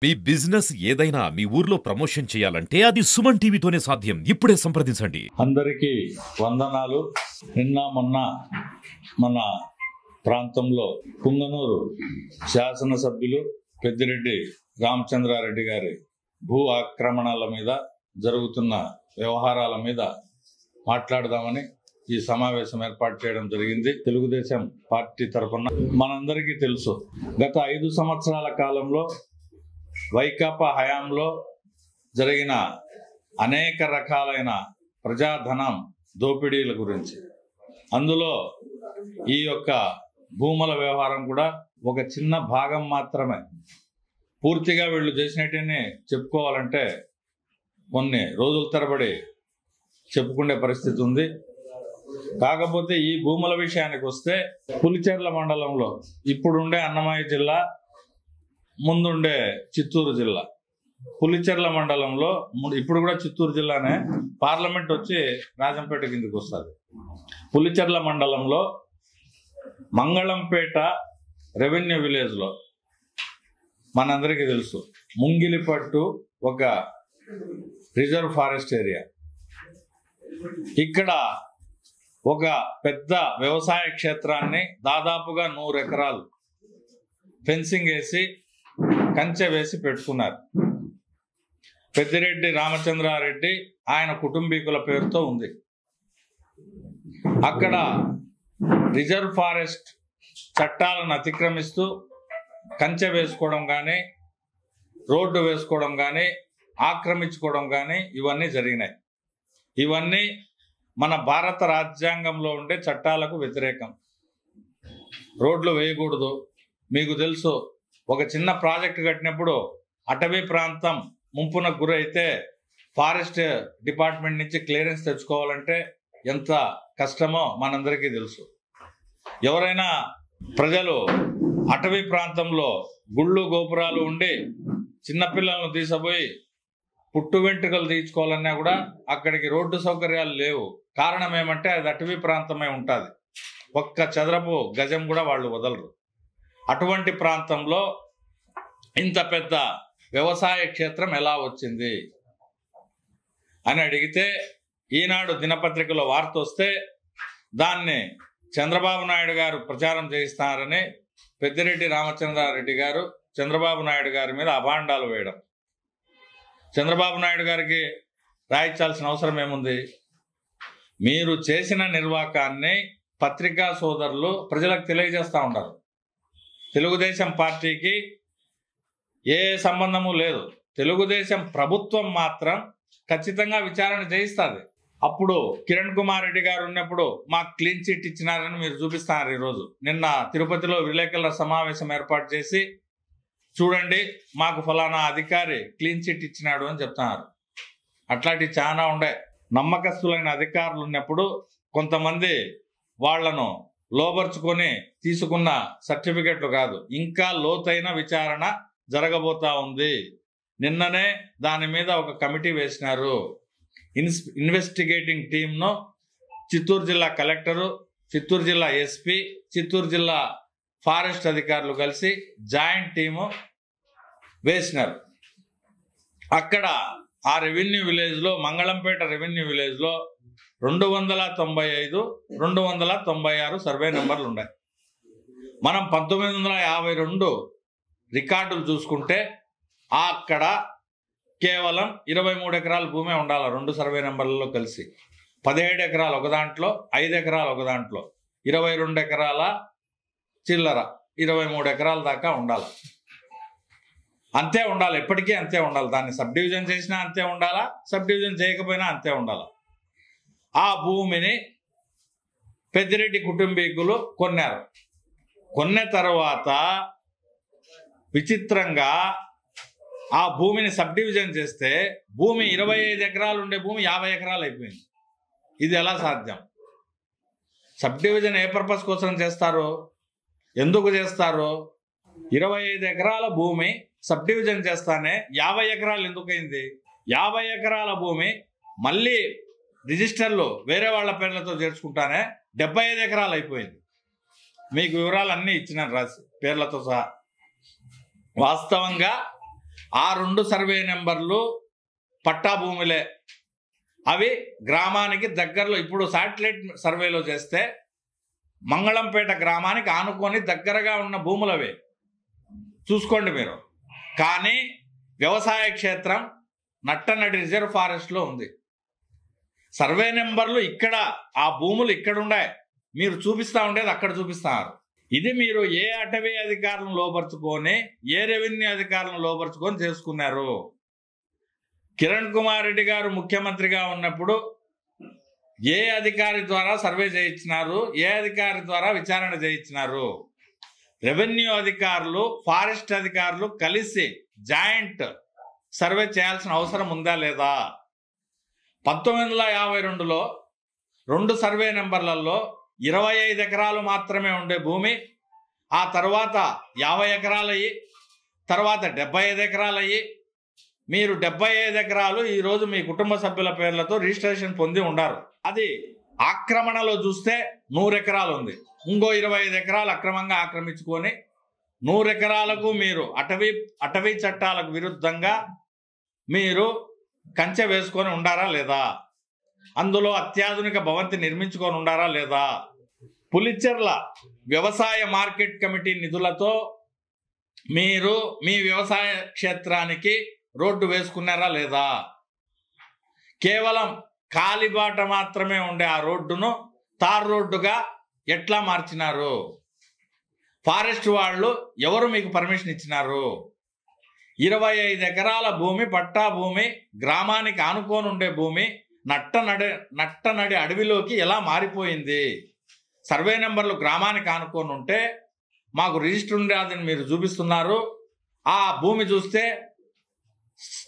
మీ business ఏదైనా మీ ఊర్లో promotion చేయాలంటే అది సుమన్ టీవీతోనే సాధ్యం. ఇప్పుడే సంప్రదించండి. అందరికీ వందనాలు. నిన్న మొన్న మన ప్రాంతంలో పుంగనూరు శాసనసభ్యులు పెద్దిరెడ్డి రామచంద్రారెడ్డి గారి భూ ఆక్రమణల మీద జరుగుతున్న వ్యవహారాల మీద మాట్లాడదామని ఈ సమావేశం ఏర్పాటు చేయడం జరిగింది. తెలుగుదేశం పార్టీ తరఫున మనందరికీ తెలుసు, గత 5 సంవత్సరాల కాలంలో వైకాపా హయాంలో జరిగిన అనేక రకాలైన ప్రజాధనం దోపిడీల గురించి, అందులో ఈ యొక్క భూముల వ్యవహారం కూడా ఒక చిన్న భాగం మాత్రమే. పూర్తిగా వీళ్ళు చేసినట్టునే చెప్పుకోవాలంటే కొన్ని రోజుల తరబడి చెప్పుకునే పరిస్థితి ఉంది. కాకపోతే ఈ భూముల విషయానికి వస్తే పులిచెర్ల మండలంలో ఇప్పుడుండే అన్నమయ్య జిల్లా, ముందుండే చిత్తూరు జిల్లా, పులిచెర్ల మండలంలో ఇప్పుడు కూడా చిత్తూరు జిల్లానే, పార్లమెంట్ వచ్చి రాజంపేట కిందకి వస్తుంది. పులిచెర్ల మండలంలో మంగళంపేట రెవెన్యూ విలేజ్లో మనందరికీ తెలుసు, ముంగిలిపట్టు ఒక రిజర్వ్ ఫారెస్ట్ ఏరియా. ఇక్కడ ఒక పెద్ద వ్యవసాయ క్షేత్రాన్ని దాదాపుగా 100 ఎకరాలు ఫెన్సింగ్ వేసి కంచె వేసి పెట్టుకున్నారు. పెద్దిరెడ్డి రామచంద్రారెడ్డి ఆయన కుటుంబీకుల పేరుతో ఉంది. అక్కడ రిజర్వ్ ఫారెస్ట్ చట్టాలను అతిక్రమిస్తూ కంచె వేసుకోవడం కానీ, రోడ్డు వేసుకోవడం కానీ, ఆక్రమించుకోవడం కానీ ఇవన్నీ జరిగినాయి. ఇవన్నీ మన భారత రాజ్యాంగంలో ఉండే చట్టాలకు వ్యతిరేకం. రోడ్లు వేయకూడదు. మీకు తెలుసు, ఒక చిన్న ప్రాజెక్టు కట్టినప్పుడు అటవీ ప్రాంతం ముంపునకు గురైతే ఫారెస్ట్ డిపార్ట్మెంట్ నుంచి క్లియరెన్స్ తెచ్చుకోవాలంటే ఎంత కష్టమో మనందరికీ తెలుసు. ఎవరైనా ప్రజలు అటవీ ప్రాంతంలో గుళ్ళు గోపురాలు ఉండి చిన్నపిల్లలను తీసుకుపోయి పుట్టు వెంట్రుకలు తీర్చుకోవాలన్నా కూడా అక్కడికి రోడ్డు సౌకర్యాలు లేవు. కారణం ఏమంటే అది అటవీ ప్రాంతమే ఉంటుంది. ఒక్క చదరపు గజం కూడా వాళ్ళు వదలరు. అటువంటి ప్రాంతంలో ఇంత పెద్ద వ్యవసాయ క్షేత్రం ఎలా వచ్చింది అని అడిగితే, ఈనాడు దినపత్రికలో వార్త వస్తే దాన్ని చంద్రబాబు నాయుడు గారు ప్రచారం చేయిస్తున్నారని పెద్దిరెడ్డి రామచంద్రారెడ్డి గారు చంద్రబాబు నాయుడు గారి మీద అభాండాలు వేయడం. చంద్రబాబు నాయుడు గారికి రాయించాల్సిన అవసరం ఏముంది? మీరు చేసిన నిర్వాకాన్ని పత్రికా సోదరులు ప్రజలకు తెలియజేస్తూ ఉంటారు. తెలుగుదేశం పార్టీకి ఏ సంబంధము లేదు. తెలుగుదేశం ప్రభుత్వం మాత్రం ఖచ్చితంగా విచారణ చేయిస్తుంది. అప్పుడు కిరణ్ కుమార్ రెడ్డి గారు ఉన్నప్పుడు మాకు క్లీన్ చిట్ ఇచ్చినారని మీరు చూపిస్తున్నారు. ఈరోజు నిన్న తిరుపతిలో విలేకరుల సమావేశం ఏర్పాటు చేసి, చూడండి మాకు ఫలానా అధికారి క్లీన్ చిట్ ఇచ్చినాడు అని చెప్తున్నారు. అట్లాంటివి చాలా ఉండే. నమ్మకస్తులైన అధికారులు ఉన్నప్పుడు కొంతమంది వాళ్లను లోబర్చుకొని తీసుకున్న సర్టిఫికెట్లు కాదు, ఇంకా లోతైన విచారణ జరగబోతా ఉంది. నిన్ననే దాని మీద ఒక కమిటీ వేసినారు. ఇన్వెస్టిగేటింగ్ టీంను చిత్తూరు జిల్లా కలెక్టరు, చిత్తూరు జిల్లా ఎస్పీ, చిత్తూరు జిల్లా ఫారెస్ట్ అధికారులు కలిసి జాయింట్ టీము వేసినారు. అక్కడ ఆ రెవెన్యూ విలేజ్లో, మంగళంపేట రెవెన్యూ విలేజ్లో 295, 296 సర్వే నెంబర్లు ఉన్నాయి. మనం 1952 రికార్డులు చూసుకుంటే అక్కడ కేవలం 23 ఎకరాల భూమే ఉండాలి. 2 సర్వే నెంబర్లలో కలిసి 17 ఎకరాలు ఒక దాంట్లో, 5 ఎకరాలు ఒక దాంట్లో, 22 ఎకరాల చిల్లర 23 ఎకరాల దాకా ఉండాలి. అంతే ఉండాలి, ఎప్పటికీ అంతే ఉండాలి. దాన్ని సబ్ డివిజన్ చేసినా అంతే ఉండాలా, సబ్ డివిజన్ చేయకపోయినా అంతే ఉండాలి. ఆ భూమిని పెద్దిరెడ్డి కుటుంబీకులు కొన్నారు. కొన్న తర్వాత విచిత్రంగా ఆ భూమిని సబ్ డివిజన్ చేస్తే భూమి 25 ఎకరాలు ఉండే భూమి 50 ఎకరాలు అయిపోయింది. ఇది ఎలా సాధ్యం? సబ్ డివిజన్ ఏ పర్పస్ కోసం చేస్తారు, ఎందుకు చేస్తారు? 25 ఎకరాల భూమి సబ్ డివిజన్ చేస్తానే 50 ఎకరాలు ఎందుకు అయింది? 50 ఎకరాల భూమి మళ్ళీ రిజిస్టర్లు వేరే వాళ్ళ పేర్లతో చేర్చుకుంటానే 75 ఎకరాలు అయిపోయింది. మీకు వివరాలు అన్నీ ఇచ్చినాను రాసి, పేర్లతో సహా. వాస్తవంగా ఆ 2 సర్వే నెంబర్లు పట్టా భూములే. అవి గ్రామానికి దగ్గరలో, ఇప్పుడు శాటిలైట్ సర్వేలో చేస్తే మంగళంపేట గ్రామానికి ఆనుకొని దగ్గరగా ఉన్న భూములవే, చూసుకోండి మీరు. కానీ వ్యవసాయ క్షేత్రం నట్టనడి రిజర్వ్ ఫారెస్ట్లో ఉంది. సర్వే నెంబర్లు ఇక్కడ, ఆ భూములు ఇక్కడ ఉన్నాయి, మీరు చూపిస్తూ ఉండేది అక్కడ చూపిస్తున్నారు. ఇది మీరు ఏ అటవీ అధికారులను లోపరుచుకొని, ఏ రెవెన్యూ అధికారులను లోపరుచుకొని చేసుకున్నారు. కిరణ్ కుమార్ రెడ్డి గారు ముఖ్యమంత్రిగా ఉన్నప్పుడు ఏ అధికారి ద్వారా సర్వే చేయించినారు, ఏ అధికారి ద్వారా విచారణ చేయించినారు? రెవెన్యూ అధికారులు, ఫారెస్ట్ అధికారులు కలిసి జాయింట్ సర్వే చేయాల్సిన అవసరం ఉందా లేదా? 1952లో 2 సర్వే నెంబర్లలో 25 ఎకరాలు మాత్రమే ఉండే భూమి, ఆ తర్వాత 50 ఎకరాలు అయ్యి, తర్వాత 75 ఎకరాలు అయ్యి, మీరు 75 ఎకరాలు ఈరోజు మీ కుటుంబ సభ్యుల పేర్లతో రిజిస్ట్రేషన్ పొంది ఉండారు. అది ఆక్రమణలో చూస్తే 100 ఎకరాలు ఉంది. ఇంకో 25 ఎకరాలు అక్రమంగా ఆక్రమించుకొని 100 ఎకరాలకు మీరు అటవీ చట్టాలకు విరుద్ధంగా మీరు కంచె వేసుకొని ఉండారా లేదా? అందులో అత్యాధునిక భవంతి నిర్మించుకొని ఉండారా లేదా? పులిచెర్ల వ్యవసాయ మార్కెట్ కమిటీ నిధులతో మీరు మీ వ్యవసాయ క్షేత్రానికి రోడ్డు వేసుకున్నారా లేదా? కేవలం కాలిబాట మాత్రమే ఉండే ఆ రోడ్డును తార్ రోడ్డుగా ఎట్లా మార్చినారు? ఫారెస్ట్ వాళ్ళు ఎవరు మీకు పర్మిషన్ ఇచ్చినారు? 25 ఎకరాల భూమి, పట్టా భూమి, గ్రామానికి ఆనుకొని ఉండే భూమి నట్టనడి అడవిలోకి ఎలా మారిపోయింది? సర్వే నెంబర్లు గ్రామానికి ఆనుకొని ఉంటే మాకు రిజిస్టర్ ఉండేదని మీరు చూపిస్తున్నారు. ఆ భూమి చూస్తే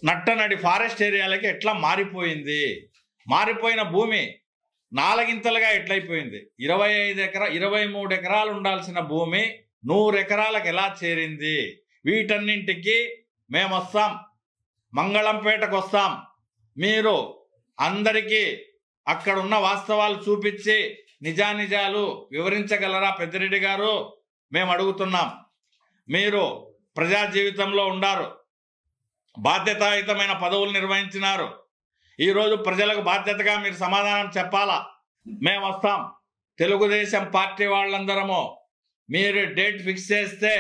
నట్టనడి ఫారెస్ట్ ఏరియాలకి ఎట్లా మారిపోయింది? మారిపోయిన భూమి 4 ఇంతలుగా ఎట్లయిపోయింది? 23 ఎకరాలు ఉండాల్సిన భూమి 100 ఎకరాలకు ఎలా చేరింది? వీటన్నింటికి మేము వస్తాం, మంగళంపేటకు వస్తాం. మీరు అందరికీ అక్కడ ఉన్న వాస్తవాలు చూపించి నిజానిజాలు వివరించగలరా పెద్దిరెడ్డి గారు? మేము అడుగుతున్నాం. మీరు ప్రజా జీవితంలో ఉండారు, బాధ్యతాయుతమైన పదవులు నిర్వహించినారు. ఈరోజు ప్రజలకు బాధ్యతగా మీరు సమాధానం చెప్పాలా. మేము వస్తాం. తెలుగుదేశం పార్టీ వాళ్ళందరము మీరు డేట్ ఫిక్స్ చేస్తే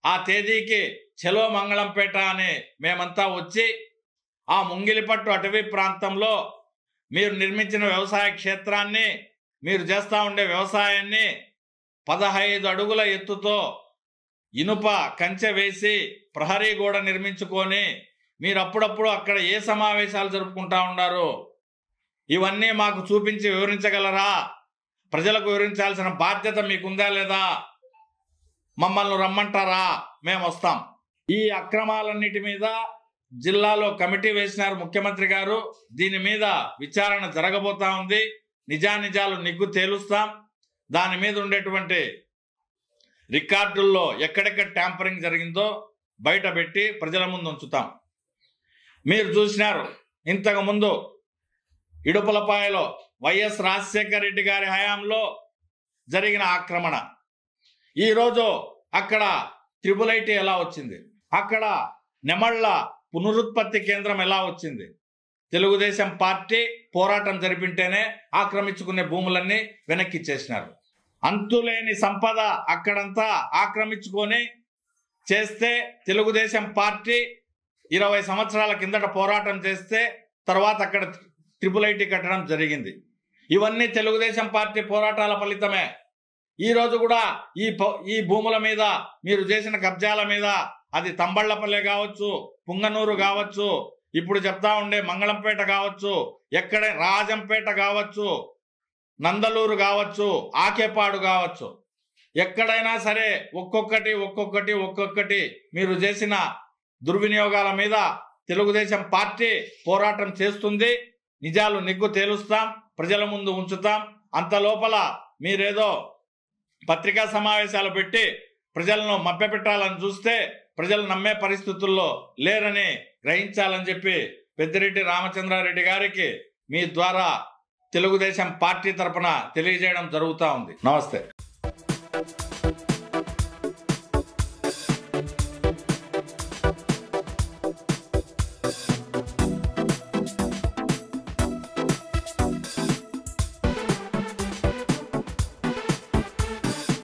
ఆ తేదీకి చలో మంగళంపేట అని మేమంతా వచ్చి ఆ ముంగిలిపట్టు అటవీ ప్రాంతంలో మీరు నిర్మించిన వ్యవసాయ క్షేత్రాన్ని, మీరు చేస్తూ ఉండే వ్యవసాయాన్ని 15 అడుగుల ఎత్తుతో ఇనుప కంచె వేసి ప్రహరీ గోడ నిర్మించుకొని మీరు అప్పుడప్పుడు అక్కడ ఏ సమావేశాలు జరుపుకుంటా ఉన్నారు? ఇవన్నీ మాకు చూపించి వివరించగలరా? ప్రజలకు వివరించాల్సిన బాధ్యత మీకుందా లేదా? మమ్మల్ని రమ్మంటారా? మేము వస్తాం. ఈ అక్రమాలన్నిటి మీద జిల్లాలో కమిటీ వేసినారు ముఖ్యమంత్రి గారు. దీని మీద విచారణ జరగబోతా ఉంది. నిజానిజాలు నిగ్గు తేలుస్తాం. దాని మీద ఉండేటువంటి రికార్డుల్లో ఎక్కడెక్కడ ట్యాంపరింగ్ జరిగిందో బయట పెట్టి ప్రజల ముందు ఉంచుతాం. మీరు చూసినారు ఇంతకుముందు ఇడుపులపాయలో వైఎస్ రాజశేఖర రెడ్డి గారి హయాంలో జరిగిన ఆక్రమణ. ఈరోజు అక్కడ త్రిబుల్-ఐటీ ఎలా వచ్చింది? అక్కడ నెమళ్ళ పునరుత్పత్తి కేంద్రం ఎలా వచ్చింది? తెలుగుదేశం పార్టీ పోరాటం జరిపింటేనే ఆక్రమించుకునే భూములన్నీ వెనక్కి ఇచ్చేసినారు. అంతులేని సంపద అక్కడంతా ఆక్రమించుకొని చేస్తే తెలుగుదేశం పార్టీ 20 సంవత్సరాల కిందట పోరాటం చేస్తే తర్వాత అక్కడ త్రిబుల్-ఐటీ కట్టడం జరిగింది. ఇవన్నీ తెలుగుదేశం పార్టీ పోరాటాల ఫలితమే. ఈరోజు కూడా ఈ భూముల మీద మీరు చేసిన కబ్జాల మీద, అది తంబళ్లపల్లె కావచ్చు, పుంగనూరు కావచ్చు, ఇప్పుడు చెప్తా ఉండే మంగళంపేట కావచ్చు, ఎక్కడ రాజంపేట కావచ్చు, నందలూరు కావచ్చు, ఆకేపాడు కావచ్చు, ఎక్కడైనా సరే ఒక్కొక్కటి మీరు చేసిన దుర్వినియోగాల మీద తెలుగుదేశం పార్టీ పోరాటం చేస్తుంది. నిజాలు నిగ్గు తేలుస్తాం, ప్రజల ముందు ఉంచుతాం. అంత లోపల మీరేదో పత్రికా సమావేశాలు పెట్టి ప్రజలను మభ్యపెట్టాలని చూస్తే ప్రజలు నమ్మే పరిస్థితుల్లో లేరని గ్రహించాలని చెప్పి పెద్దిరెడ్డి రామచంద్రారెడ్డి గారికి మీ ద్వారా తెలుగుదేశం పార్టీ తరఫున తెలియజేయడం జరుగుతూ ఉంది. నమస్తే.